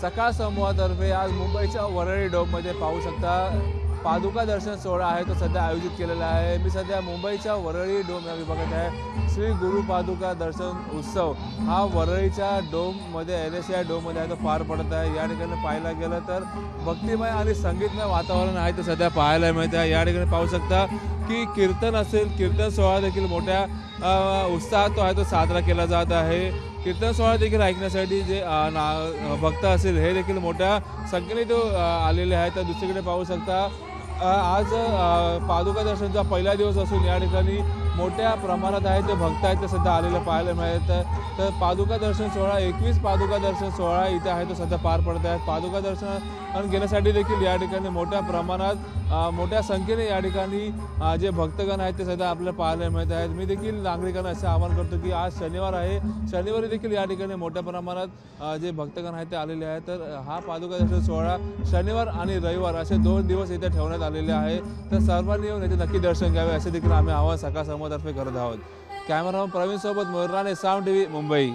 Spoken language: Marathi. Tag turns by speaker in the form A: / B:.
A: सकाळ समूहातर्फे आज मुंबईच्या वरळी डोममध्ये पाहू शकता पादुका दर्शन सोहळा आहे तो सध्या आयोजित केलेला आहे। मी सध्या मुंबईच्या वरळी डोम या विभागात आहे। श्री गुरु पादुका दर्शन उत्सव हा वरळीच्या डोममध्ये NSCI डोममध्ये आहे तो पार पडत आहे। या ठिकाणी पाहायला गेलं तर भक्तिमय आणि संगीतमय वातावरण आहे ते सध्या पाहायला मिळते आहे। या ठिकाणी पाहू शकता की कीर्तन असेल, कीर्तन सोहळा देखील मोठ्या उत्साहात तो आहे तो साजरा केला जात आहे। कीर्तन सोहळा देखील ऐकण्यासाठी जे भक्त असेल हे देखील मोठ्या संख्येने तो आलेले आहेत। तर दुसरीकडे पाहू शकता आज पादुका दर्शनचा पहिला दिवस असून या ठिकाणी मोठ्या प्रमाणात आहे ते भक्त आहेत ते सध्या आलेले पाहायला मिळत आहे। तर पादुका दर्शन सोहळा 21 पादुका दर्शन सोहळा इथे आहे तो सध्या पार पडत आहे। पादुका दर्शन घेण्यासाठी देखील या ठिकाणी मोठ्या प्रमाणात मोठ्या संख्येने या ठिकाणी जे भक्तगण आहेत ते सध्या आपल्याला पाहायला मिळत आहेत। मी देखील नागरिकांना असे आवाहन करतो की आज शनिवार आहे, शनिवारी देखील या ठिकाणी मोठ्या प्रमाणात जे भक्तगण आहेत ते आलेले आहेत। तर हा पादुका दर्शन सोहळा शनिवार आणि रविवार असे 2 दिवस इथे ठेवण्यात आलेले आहे। तर सर्वांनी येऊन याचे नक्की दर्शन घ्यावे असे देखील आम्ही आवाहन सकाळ समूहातर्फे करत आहोत। कॅमेरामन प्रवीण सोबत मोराने साऊंड TV मुंबई।